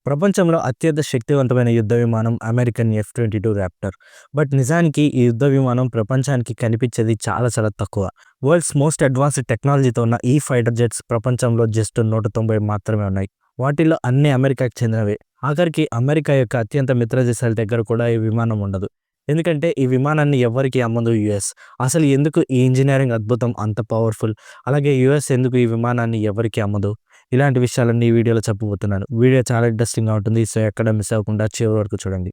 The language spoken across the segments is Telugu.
ప్రపంచంలో అత్యంత శక్తివంతమైన యుద్ధ విమానం అమెరికన్ F-22 రాప్టర్. బట్ నిజానికి ఈ యుద్ధ విమానం ప్రపంచానికి కనిపించేది చాలా చాలా తక్కువ. వరల్డ్స్ మోస్ట్ అడ్వాన్స్డ్ టెక్నాలజీతో ఉన్న ఈ ఫైటర్ జెట్స్ ప్రపంచంలో జస్ట్ 190 మాత్రమే ఉన్నాయి. వాటిల్లో అన్ని అమెరికాకి చెందినవే. ఆఖరికి అమెరికా యొక్క అత్యంత మిత్ర దేశాల దగ్గర కూడా ఈ విమానం ఉండదు. ఎందుకంటే ఈ విమానాన్ని ఎవ్వరికీ అమ్మదు యూఎస్. అసలు ఎందుకు ఈ ఇంజినీరింగ్ అద్భుతం అంత పవర్ఫుల్? అలాగే యూఎస్ ఎందుకు ఈ విమానాన్ని ఎవరికీ అమ్మదు? ఇలాంటి విషయాలన్నీ ఈ వీడియోలో చెప్పబోతున్నాను. వీడియో చాలా ఇంట్రెస్టింగ్‌గా ఉంటుంది. సో, ఎక్కడ మిస్ అవ్వకుండా చివరి వరకు చూడండి.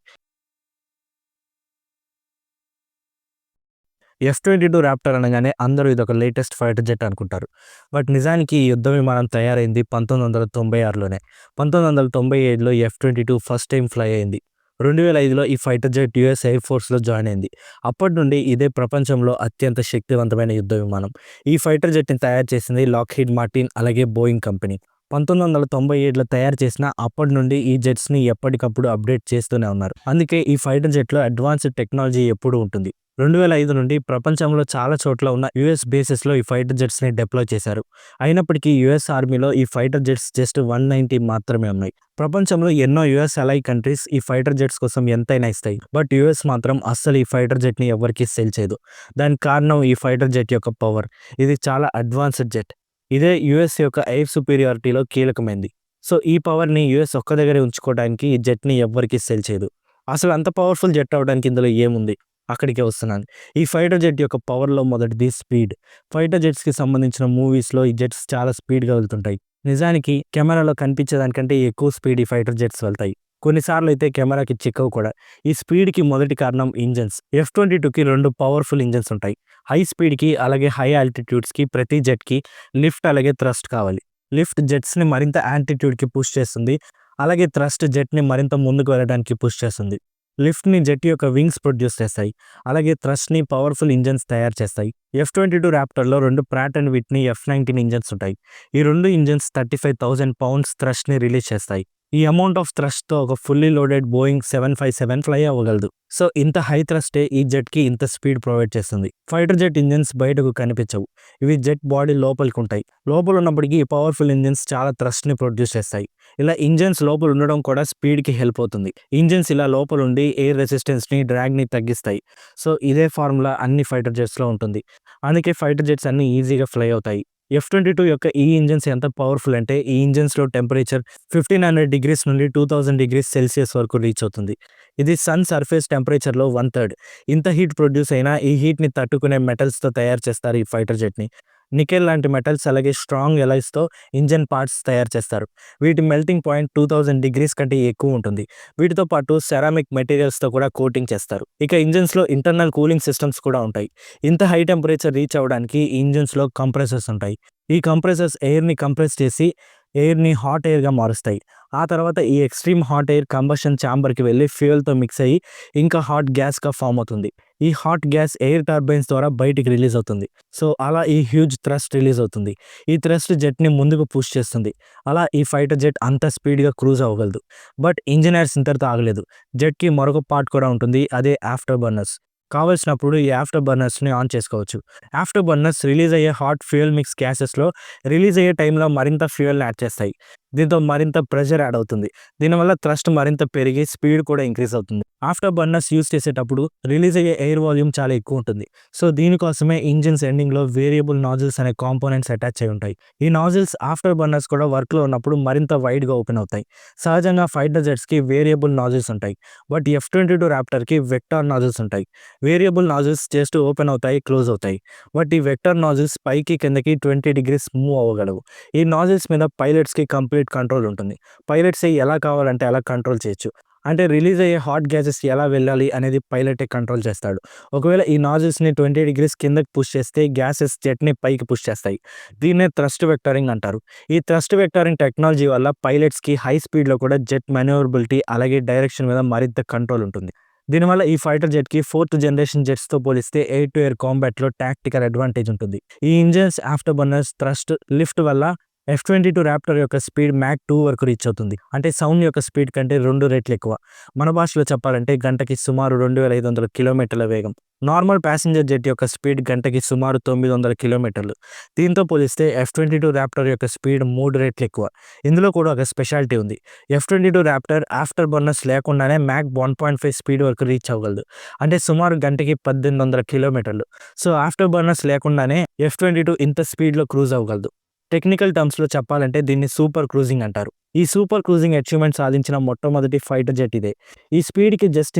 F-22 రాప్టర్ అనగానే అందరూ ఇదొక లేటెస్ట్ ఫైటర్ జెట్ అనుకుంటారు. బట్ నిజానికి ఈ యుద్ధ విమానం తయారైంది 1996లోనే. 1997లో F-22 ఫస్ట్ టైమ్ ఫ్లై అయింది. 2005లో ఈ ఫైటర్ జెట్ యూఎస్ ఎయిర్ ఫోర్స్‌లో జాయిన్ అయింది. అప్పటి నుండి ఇదే ప్రపంచంలో అత్యంత శక్తివంతమైన యుద్ధ విమానం. ఈ ఫైటర్ జెట్‌ని తయారు చేసింది లాక్‌హీడ్ మార్టిన్ అలాగే బోయింగ్ కంపెనీ. 1997లో తయారు చేసినా అప్పటి నుండి ఈ జెట్స్‌ని ఎప్పటికప్పుడు అప్‌డేట్ చేస్తూనే ఉన్నారు. అందుకే ఈ ఫైటర్ జెట్‌లో అడ్వాన్స్డ్ టెక్నాలజీ ఎప్పుడూ ఉంటుంది. 2005 నుండి ప్రపంచంలో చాలా చోట్ల ఉన్న యూఎస్ బేసెస్‌లో ఈ ఫైటర్ జెట్స్‌ని డిప్లాయ్ చేశారు. అయినప్పటికీ యూఎస్ ఆర్మీలో ఈ ఫైటర్ జెట్స్ జస్ట్ 190 మాత్రమే ఉన్నాయి. ప్రపంచంలో ఎన్నో యూఎస్ అలై కంట్రీస్ ఈ ఫైటర్ జెట్స్ కోసం ఎంతైనా ఇస్తాయి. బట్ యూఎస్ మాత్రం అస్సలు ఈ ఫైటర్ జెట్‌ని ఎవరికీ సేల్ చేయదు. దానికి కారణం ఈ ఫైటర్ జెట్ యొక్క పవర్. ఇది చాలా అడ్వాన్స్డ్ జెట్. ఇదే యూఎస్ యొక్క ఎయిర్ సుపీరియారిటీలో కీలకమైంది. సో, ఈ పవర్‌ని యూఎస్ ఒక్క దగ్గరే ఉంచుకోవడానికి ఈ జెట్‌ని ఎవ్వరికీ సేల్ చేయదు. అసలు అంత పవర్‌ఫుల్ జెట్ అవ్వడానికి ఇందులో ఏముంది? అక్కడికే వస్తున్నాను. ఈ ఫైటర్ జెట్ యొక్క పవర్‌లో మొదటిది స్పీడ్. ఫైటర్ జెట్స్‌కి సంబంధించిన మూవీస్‌లో ఈ జెట్స్ చాలా స్పీడ్‌గా వెళ్తుంటాయి. నిజానికి కెమెరాలో కనిపించేదానికంటే ఎక్కువ స్పీడ్ ఈ ఫైటర్ జెట్స్ వెళ్తాయి. కొన్నిసార్లు అయితే కెమెరాకి చిక్కవు కూడా. ఈ స్పీడ్‌కి మొదటి కారణం ఇంజిన్స్. F-22కి 2 పవర్‌ఫుల్ ఇంజిన్స్ ఉంటాయి. హై స్పీడ్‌కి అలాగే హై ఆల్టిట్యూడ్స్‌కి ప్రతి జెట్‌కి లిఫ్ట్ అలాగే థ్రస్ట్ కావాలి. లిఫ్ట్ జెట్స్‌ని మరింత ఆల్టిట్యూడ్‌కి పుష్ చేస్తుంది. అలాగే థ్రస్ట్ జెట్‌ని మరింత ముందుకు వెళ్ళడానికి పుష్ చేస్తుంది. లిఫ్ట్‌ని జెట్ యొక్క వింగ్స్ ప్రొడ్యూస్ చేస్తాయి. అలాగే థ్రస్ట్‌ని పవర్‌ఫుల్ ఇంజిన్స్ తయారు చేస్తాయి. F-22 రాప్టర్‌లో 2 Pratt and Whitney F-19 engines ఉంటాయి. ఈ 2 ఇంజిన్స్ 35,000 పౌండ్స్ థ్రస్ట్‌ని రిలీజ్ చేస్తాయి. ఈ అమౌంట్ ఆఫ్ థ్రస్ట్‌తో ఒక ఫుల్లీ లోడెడ్ బోయింగ్ 757 ఫ్లై అవ్వగలదు. సో, ఇంత హై థ్రస్టే ఈ జెట్‌కి ఇంత స్పీడ్ ప్రొవైడ్ చేస్తుంది. ఫైటర్ జెట్ ఇంజిన్స్ బయటకు కనిపించవు. ఇవి జెట్ బాడీ లోపలికి ఉంటాయి. లోపల ఉన్నప్పటికీ ఈ పవర్‌ఫుల్ ఇంజిన్స్ చాలా థ్రస్ట్‌ని ప్రొడ్యూస్ చేస్తాయి. ఇలా ఇంజిన్స్ లోపల ఉండడం కూడా స్పీడ్‌కి హెల్ప్ అవుతుంది. ఇంజిన్స్ ఇలా లోపలుండి ఎయిర్ రెసిస్టెన్స్‌ని, డ్రాగ్‌ని తగ్గిస్తాయి. సో, ఇదే ఫార్ములా అన్ని ఫైటర్ జెట్స్‌లో ఉంటుంది. అందుకే ఫైటర్ జెట్స్ అన్నీ ఈజీగా ఫ్లై అవుతాయి. F-22 యొక్క ఈ ఇంజిన్స్ ఎంత పవర్‌ఫుల్ అంటే ఈ ఇంజిన్స్‌లో టెంపరేచర్ 1500 డిగ్రీస్ నుండి 2000 డిగ్రీస్ సెల్సియస్ వరకు రీచ్ అవుతుంది. ఇది సన్ సర్ఫేస్ టెంపరేచర్‌లో 1/3. ఇంత హీట్ ప్రొడ్యూస్ అయినా ఈ హీట్‌ని తట్టుకునే మెటల్స్‌తో తయారు చేస్తారు ఈ ఫైటర్ జెట్‌ని. నికెల్ లాంటి మెటల్స్ అలాగే స్ట్రాంగ్ ఎలాయ్స్‌తో ఇంజిన్ పార్ట్స్ తయారు చేస్తారు. వీటి మెల్టింగ్ పాయింట్ 2000 డిగ్రీస్ కంటే ఎక్కువ ఉంటుంది. వీటితో పాటు సెరామిక్ మెటీరియల్స్‌తో కూడా కోటింగ్ చేస్తారు. ఇక ఇంజిన్స్‌లో ఇంటర్నల్ కూలింగ్ సిస్టమ్స్ కూడా ఉంటాయి. ఇంత హై టెంపరేచర్ రీచ్ అవ్వడానికి ఈ ఇంజిన్స్‌లో కంప్రెసర్స్ ఉంటాయి. ఈ కంప్రెసర్స్ ఎయిర్‌ని కంప్రెస్ చేసి ఎయిర్‌ని హాట్ ఎయిర్‌గా మారుస్తాయి. ఆ తర్వాత ఈ ఎక్స్‌ట్రీమ్ హాట్ ఎయిర్ కంబషన్ ఛాంబర్‌కి వెళ్లి ఫ్యూయల్‌తో మిక్స్ అయ్యి ఇంకా హాట్ గ్యాస్‌గా ఫార్మ్ అవుతుంది. ఈ హాట్ గ్యాస్ ఎయిర్ టర్బైన్స్ ద్వారా బయటికి రిలీజ్ అవుతుంది. సో, అలా ఈ హ్యూజ్ థ్రస్ట్ రిలీజ్ అవుతుంది. ఈ థ్రస్ట్ జెట్‌ని ముందుకు పుష్ చేస్తుంది. అలా ఈ ఫైటర్ జెట్ అంత స్పీడ్‌గా క్రూజ్ అవ్వగలదు. బట్ ఇంజినీర్స్ ఇంతటితో ఆగలేదు. జెట్‌కి మరొక పార్ట్ కూడా ఉంటుంది. అదే ఆఫ్టర్ బర్నర్స్. కావాల్సినప్పుడు ఈ ఆఫ్టర్ బర్నర్స్‌ని ఆన్ చేసుకోవచ్చు. ఆఫ్టర్ బర్నర్స్ రిలీజ్ అయ్యే హాట్ ఫ్యూయల్ మిక్స్ గ్యాసెస్‌లో రిలీజ్ అయ్యే టైంలో మరింత ఫ్యూయల్‌ని యాడ్ చేస్తాయి. దీంతో మరింత ప్రెషర్ యాడ్ అవుతుంది. దీనివల్ల థ్రస్ట్ మరింత పెరిగి స్పీడ్ కూడా ఇంక్రీజ్ అవుతుంది. ఆఫ్టర్ బర్నర్స్ యూజ్ చేసేటప్పుడు రిలీజ్ అయ్యే ఎయిర్ వాల్యూమ్ చాలా ఎక్కువ ఉంటుంది. సో, దీనికోసమే ఇంజిన్స్ ఎండింగ్‌లో వేరియబుల్ నాజిల్స్ అనే కాంపోనెంట్స్ అటాచ్ అయి ఉంటాయి. ఈ నాజిల్స్ ఆఫ్టర్ బర్నర్స్ కూడా వర్క్‌లో ఉన్నప్పుడు మరింత వైడ్‌గా ఓపెన్ అవుతాయి. సహజంగా ఫైటర్ జెట్స్‌కి వేరియబుల్ నాజిల్స్ ఉంటాయి. బట్ F-22 రాప్టర్‌కి వెక్టార్ నాజిల్స్ ఉంటాయి. వేరియబుల్ నాజిల్స్ జస్ట్ ఓపెన్ అవుతాయి, క్లోజ్ అవుతాయి. బట్ ఈ వెక్టార్ నాజిల్స్ పైకి కిందకి 20 డిగ్రీస్ మూవ్ అవ్వగలవు. ఈ నాజిల్స్ మీద పైలట్స్‌కి కంప్లీట్ కంట్రోల్ ఉంటుంది. పైలట్స్ ఎలా కావాలంటే అలా కంట్రోల్ చేయొచ్చు. అంటే రిలీజ్ అయ్యే హాట్ గ్యాసెస్ ఎలా వెళ్ళాలి అనేది పైలటే కంట్రోల్ చేస్తాడు. ఒకవేళ ఈ నాజిల్స్‌ని 20 డిగ్రీస్ కిందకి పుష్ చేస్తే గ్యాసెస్ జెట్‌ని పైకి పుష్ చేస్తాయి. దీన్నే థ్రస్ట్ వెక్టారింగ్ అంటారు. ఈ థ్రస్ట్ వెక్టారింగ్ టెక్నాలజీ వల్ల పైలట్స్‌కి హై స్పీడ్‌లో కూడా జెట్ మేనేవర్బిలిటీ అలాగే డైరెక్షన్ మీద మరింత కంట్రోల్ ఉంటుంది. దీనివల్ల ఈ ఫైటర్ జెట్‌కి 4థ్ జనరేషన్ జెట్స్‌తో పోలిస్తే ఎయిర్ టు ఎయిర్ కాంబాట్‌లో టాక్టికల్ అడ్వాంటేజ్ ఉంటుంది. ఈ engines afterburners thrust lift వల్ల F-22 ర్యాప్టర్ యొక్క స్పీడ్ మ్యాక్ 2 వరకు రీచ్ అవుతుంది. అంటే సౌండ్ యొక్క స్పీడ్ కంటే 2 రెట్లు ఎక్కువ. మన భాషలో చెప్పాలంటే గంటకి సుమారు 2500 కిలోమీటర్ల వేగం. నార్మల్ ప్యాసింజర్ జెట్ యొక్క స్పీడ్ గంటకి సుమారు 900 కిలోమీటర్లు. దీంతో పోలిస్తే F-22 ర్యాప్టర్ యొక్క స్పీడ్ 3 రెట్లు ఎక్కువ. ఇందులో కూడా ఒక స్పెషాలిటీ ఉంది. F-22 ర్యాప్టర్ ఆఫ్టర్ బర్నర్స్ లేకుండానే మ్యాక్ 1.5 స్పీడ్ వరకు రీచ్ అవ్వగలదు. అంటే సుమారు గంటకి 1800 కిలోమీటర్లు. సో ఆఫ్టర్ బర్నర్స్ లేకుండానే F-22 ఇంత స్పీడ్‌లో క్రూజ్ అవ్వగలదు. టెక్నికల్ టర్మ్స్‌లో చెప్పాలంటే దీన్ని సూపర్ క్రూజింగ్ అంటారు. ఈ సూపర్ క్రూజింగ్ అచీవ్‌మెంట్ సాధించిన మొట్టమొదటి ఫైటర్ జెట్ ఇదే. ఈ స్పీడ్‌కి జస్ట్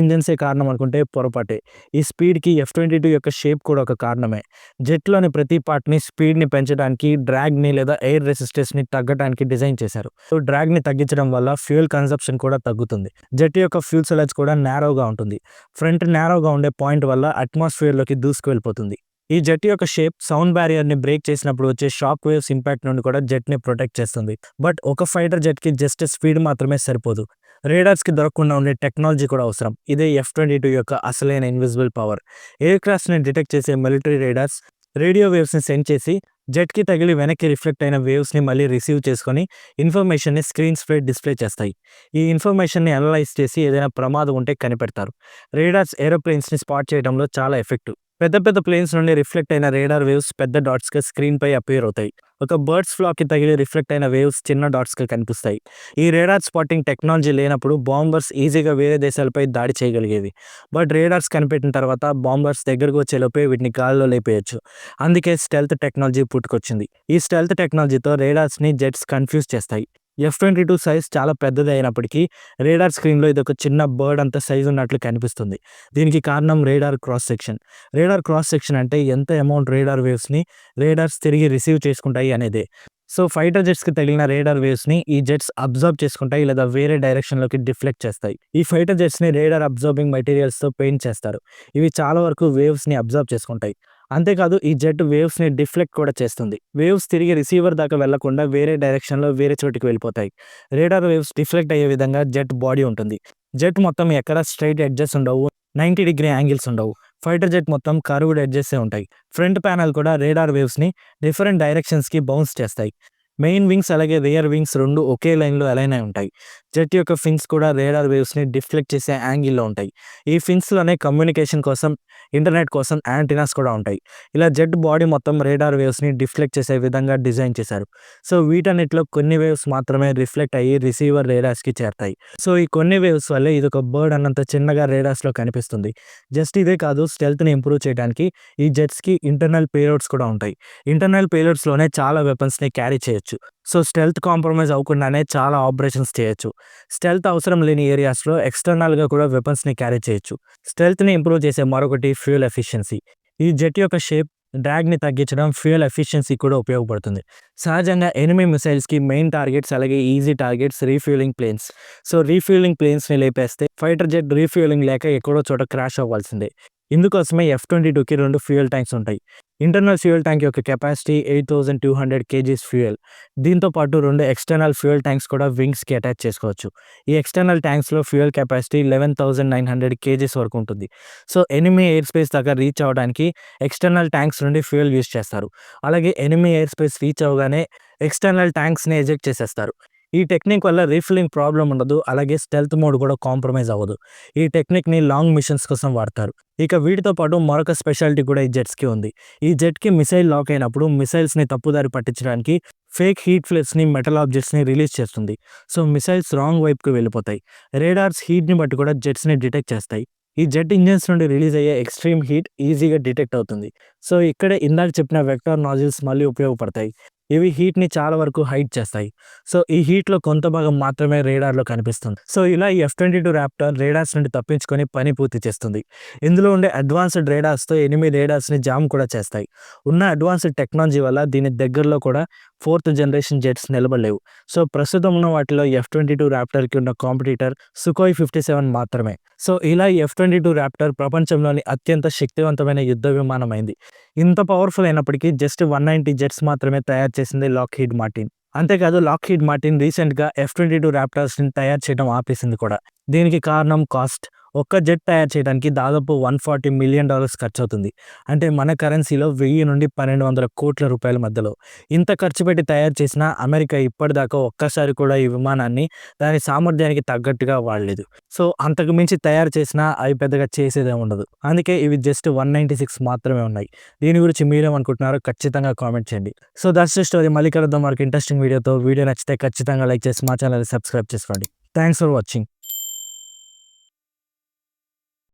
ఇంజిన్సే కారణం అనుకుంటే పొరపాటే. ఈ స్పీడ్‌కి F-22 యొక్క షేప్ కూడా ఒక కారణమే. జెట్‌లోని ప్రతి పార్ట్‌ని స్పీడ్‌ని పెంచడానికి, డ్రాగ్‌ని లేదా ఎయిర్ రెసిస్టెన్స్‌ని తగ్గడానికి డిజైన్ చేశారు. సో డ్రాగ్‌ని తగ్గించడం వల్ల ఫ్యూయల్ కన్సంప్షన్ కూడా తగ్గుతుంది. జెట్ యొక్క ఫ్యూసెలాజ్ కూడా నారోగా ఉంటుంది. ఫ్రంట్ నారోగా ఉండే పాయింట్ వల్ల అట్మాస్ఫియర్‌లోకి దూసుకువెళ్ళిపోతుంది. ఈ జెట్ యొక్క షేప్ సౌండ్ బ్యారియర్‌ని బ్రేక్ చేసినప్పుడు వచ్చే షాక్ వేవ్స్ ఇంపాక్ట్ నుండి కూడా జెట్‌ని ప్రొటెక్ట్ చేస్తుంది. బట్ ఒక ఫైటర్ జెట్‌కి జస్ట్ స్పీడ్ మాత్రమే సరిపోదు. రేడార్స్‌కి దొరకకుండా ఉండే టెక్నాలజీ కూడా అవసరం. ఇదే F-22 యొక్క అసలైన ఇన్విజిబుల్ పవర్. ఎయిర్ క్రాఫ్ట్స్‌ని డిటెక్ట్ చేసే మిలిటరీ రేడార్స్ రేడియో వేవ్స్‌ని సెండ్ చేసి జెట్‌కి తగిలి వెనక్కి రిఫ్లెక్ట్ అయిన వేవ్స్‌ని మళ్ళీ రిసీవ్ చేసుకొని ఇన్ఫర్మేషన్‌ని స్క్రీన్స్‌పై డిస్ప్లే చేస్తాయి. ఈ ఇన్ఫర్మేషన్‌ని అనలైజ్ చేసి ఏదైనా ప్రమాదం ఉంటే కనిపెడతారు. రేడార్స్ ఏరోప్లేన్స్‌ని స్పాట్ చేయడంలో చాలా ఎఫెక్టివ్. పెద్ద పెద్ద ప్లేన్స్ నుండి రిఫ్లెక్ట్ అయిన రేడార్ వేవ్స్ పెద్ద డాట్స్‌గా స్క్రీన్‌పై అపియర్ అవుతాయి. ఒక బర్డ్స్ ఫ్లాక్‌కి తగిలి రిఫ్లెక్ట్ అయిన వేవ్స్ చిన్న డాట్స్‌గా కనిపిస్తాయి. ఈ రేడార్ స్పాటింగ్ టెక్నాలజీ లేనప్పుడు బాంబర్స్ ఈజీగా వేరే దేశాలపై దాడి చేయగలిగేవి. బట్ రేడార్స్ కనిపెట్టిన తర్వాత బాంబర్స్ దగ్గరకు వచ్చేలోపే వీటిని గాల్లో లేపేయొచ్చు. అందుకే స్టెల్త్ టెక్నాలజీ పుట్టుకొచ్చింది. ఈ స్టెల్త్ టెక్నాలజీతో రేడార్స్‌ని జెట్స్ కన్‌ఫ్యూజ్ చేస్తాయి. F-22 సైజ్ చాలా పెద్దది అయినప్పటికీ రేడార్ స్క్రీన్‌లో ఇదొక చిన్న బర్డ్ అంత సైజ్ ఉన్నట్లు కనిపిస్తుంది. దీనికి కారణం radar cross section. Radar cross section అంటే ఎంత అమౌంట్ రేడార్ వేవ్స్‌ని రేడార్స్ తిరిగి రిసీవ్ చేసుకుంటాయి అనేదే. సో ఫైటర్ జెట్స్‌కి తగిలిన రేడార్ వేవ్స్‌ని ఈ జెట్స్ అబ్జర్వ్ చేసుకుంటాయి లేదా వేరే డైరెక్షన్‌లోకి డిఫ్లెక్ట్ చేస్తాయి. ఈ ఫైటర్ జెట్స్‌ని రేడార్ అబ్జర్వింగ్ మెటీరియల్స్‌తో పెయింట్ చేస్తారు. ఇవి చాలా వరకు వేవ్స్‌ని అబ్జర్వ్ చేసుకుంటాయి. అంతేకాదు ఈ జెట్ వేవ్స్‌ని డిఫ్లెక్ట్ కూడా చేస్తుంది. వేవ్స్ తిరిగి రిసీవర్ దాకా వెళ్లకుండా వేరే డైరెక్షన్‌లో వేరే చోటికి వెళ్ళిపోతాయి. రేడార్ వేవ్స్ డిఫ్లెక్ట్ అయ్యే విధంగా జెట్ బాడీ ఉంటుంది. జెట్ మొత్తం ఎక్కడ స్ట్రెయిట్ ఎడ్జెస్ ఉండవు. 90 డిగ్రీ యాంగిల్స్ ఉండవు. ఫైటర్ జెట్ మొత్తం కర్వ్డ్ ఎడ్జెసే ఉంటాయి. ఫ్రంట్ ప్యానెల్ కూడా రేడార్ వేవ్స్‌ని డిఫరెంట్ డైరెక్షన్స్‌కి బౌన్స్ చేస్తాయి. మెయిన్ వింగ్స్ అలాగే రియర్ వింగ్స్ 2 ఒకే లైన్‌లో అలైన్ అయి ఉంటాయి. జెట్ యొక్క ఫిన్స్ కూడా రేడార్ వేవ్స్‌ని డిఫ్లెక్ట్ చేసే యాంగిల్‌లో ఉంటాయి. ఈ ఫిన్స్‌లోనే కమ్యూనికేషన్ కోసం, ఇంటర్నెట్ కోసం యాంటెనాస్ కూడా ఉంటాయి. ఇలా జెట్ బాడీ మొత్తం రేడార్ వేవ్స్‌ని డిఫ్లెక్ట్ చేసే విధంగా డిజైన్ చేశారు. సో వీటన్నిటిలో కొన్ని వేవ్స్ మాత్రమే రిఫ్లెక్ట్ అయ్యి రిసీవర్ రేడార్స్‌కి చేరతాయి. సో ఈ కొన్ని వేవ్స్ వల్లే ఇదొక బర్డ్ అన్నంత చిన్నగా రేడార్స్‌లో కనిపిస్తుంది. జస్ట్ ఇదే కాదు స్టెల్త్‌ని ఇంప్రూవ్ చేయడానికి ఈ జెట్స్‌కి ఇంటర్నల్ పేలోడ్స్ కూడా ఉంటాయి. ఇంటర్నల్ పేలోడ్స్‌లోనే చాలా వెపన్స్‌ని క్యారీ చేయొచ్చు. సో స్టెల్త్ కాంప్రమైజ్ అవ్వకుండానే చాలా ఆపరేషన్స్ చేయొచ్చు. స్టెల్త్ అవసరం లేని ఏరియాస్‌లో ఎక్స్‌టర్నల్‌గా కూడా వెపన్స్‌ని క్యారీ చేయొచ్చు. స్టెల్త్‌ని ఇంప్రూవ్ చేసే మరొకటి ఫ్యూయల్ ఎఫిషియన్సీ. ఈ జెట్ యొక్క షేప్ డ్రాగ్‌ని తగ్గించడం, ఫ్యూయల్ ఎఫిషియన్సీ కూడా ఉపయోగపడుతుంది. సహజంగా ఎనిమీ మిసైల్స్‌కి మెయిన్ టార్గెట్స్ అలాగే easy targets refuelling planes. So refuelling ప్లేన్స్‌ని లేపేస్తే ఫైటర్ జెట్ రీఫ్యూయలింగ్ లేక ఎక్కడో చోట క్రాష్ అవ్వాల్సిందే. ఇందుకోసమే F-22కి 2 ఫ్యూయల్ ట్యాంక్స్ ఉంటాయి. ఇంటర్నల్ ఫ్యూయల్ ట్యాంక్ యొక్క కెపాసిటీ 8200 కేజీస్ ఫ్యూయల్. దీంతో పాటు 2 ఎక్స్టర్నల్ ఫ్యూయల్ ట్యాంక్స్ కూడా వింగ్స్‌కి అటాచ్ చేసుకోవచ్చు. ఈ ఎక్స్టర్నల్ ట్యాంక్స్‌లో ఫ్యూయల్ కెపాసిటీ 11900 కేజీస్ వరకు ఉంటుంది. సో ఎనిమీ ఎయిర్ స్పేస్ దాకా రీచ్ అవ్వడానికి ఎక్స్టర్నల్ ట్యాంక్స్ నుండి ఫ్యూయల్ యూజ్ చేస్తారు. అలాగే ఎనిమీ ఎయిర్ స్పేస్ రీచ్ అవ్వగానే ఎక్స్టర్నల్ ట్యాంక్స్‌ని ఎజెక్ట్ చేసేస్తారు. ఈ టెక్నిక్ వల్ల రీఫిల్లింగ్ ప్రాబ్లమ్ ఉండదు. అలాగే స్టెల్త్ మోడ్ కూడా కాంప్రమైజ్ అవ్వదు. ఈ టెక్నిక్‌ని లాంగ్ మిషన్స్ కోసం వాడతారు. ఇక వీటితో పాటు మరొక స్పెషాలిటీ కూడా ఈ జెట్స్‌కి ఉంది. ఈ జెట్‌కి మిసైల్ లాక్ అయినప్పుడు మిసైల్స్‌ని తప్పుదారి పట్టించడానికి ఫేక్ హీట్ ఫ్లేక్స్‌ని, మెటల్ ఆబ్జెక్ట్స్‌ని రిలీజ్ చేస్తుంది. సో మిసైల్స్ రాంగ్ వైపుకి వెళ్ళిపోతాయి. రేడార్స్ హీట్‌ని బట్టి కూడా జెట్స్‌ని డిటెక్ట్ చేస్తాయి. ఈ జెట్ ఇంజిన్స్ నుండి రిలీజ్ అయ్యే ఎక్స్‌ట్రీమ్ హీట్ ఈజీగా డిటెక్ట్ అవుతుంది. సో ఇక్కడే ఇందాక చెప్పిన వెక్టార్ నాజిల్స్ మళ్ళీ ఉపయోగపడతాయి. ఇవి హీట్‌ని చాలా వరకు హైడ్ చేస్తాయి. సో ఈ హీట్‌లో కొంత భాగం మాత్రమే రేడార్‌లో కనిపిస్తుంది. సో ఇలా ఈ F-22 ర్యాప్టర్ రేడార్స్ నుండి తప్పించుకొని పని పూర్తి చేస్తుంది. ఇందులో ఉండే అడ్వాన్స్డ్ రేడార్స్‌తో ఎనిమీ రేడార్స్‌ని జామ్ కూడా చేస్తాయి. ఉన్న అడ్వాన్స్డ్ టెక్నాలజీ వల్ల దీని దగ్గరలో కూడా 4th జనరేషన్ జెట్స్ నిలబడలేవు. సో ప్రస్తుతం ఉన్న వాటిలో F-22 ర్యాప్టర్‌కి ఉన్న కాంపిటీటర్ సుఖోయ్ 57 మాత్రమే. సో ఇలా ఈ F-22 ర్యాప్టర్ ప్రపంచంలోని అత్యంత శక్తివంతమైన యుద్ధ విమానం అయింది. ఇంత పవర్‌ఫుల్ అయినప్పటికీ జస్ట్ 190 జెట్స్ మాత్రమే తయారు చేసింది లాక్‌హీడ్ మార్టిన్. అంతేకాదు లాక్‌హీడ్ మార్టిన్ రీసెంట్‌గా F-22 ర్యాప్టర్స్‌ని తయారు చేయడం ఆపేసింది కూడా. దీనికి కారణం కాస్ట్. ఒక్క జెట్ తయారు చేయడానికి దాదాపు $140 మిలియన్ ఖర్చవుతుంది. అంటే మన కరెన్సీలో 1000 నుండి 1200 కోట్ల రూపాయల మధ్యలో. ఇంత ఖర్చు పెట్టి తయారు చేసినా అమెరికా ఇప్పటిదాకా ఒక్కసారి కూడా ఈ విమానాన్ని దాని సామర్థ్యానికి తగ్గట్టుగా వాడలేదు. సో అంతకు మించి తయారు చేసినా అవి పెద్దగా చేసేదేం ఉండదు. అందుకే ఇవి జస్ట్ 196 మాత్రమే ఉన్నాయి. దీని గురించి మీరేమనుకుంటున్నారో ఖచ్చితంగా కామెంట్ చేయండి. So that's the story. మళ్ళీ కలుద్దాం మరొక ఇంట్రెస్టింగ్ వీడియోతో. వీడియో నచ్చితే ఖచ్చితంగా లైక్ చేసి మా ఛానల్ని సబ్స్క్రైబ్ చేసుకోండి. Thanks for watching.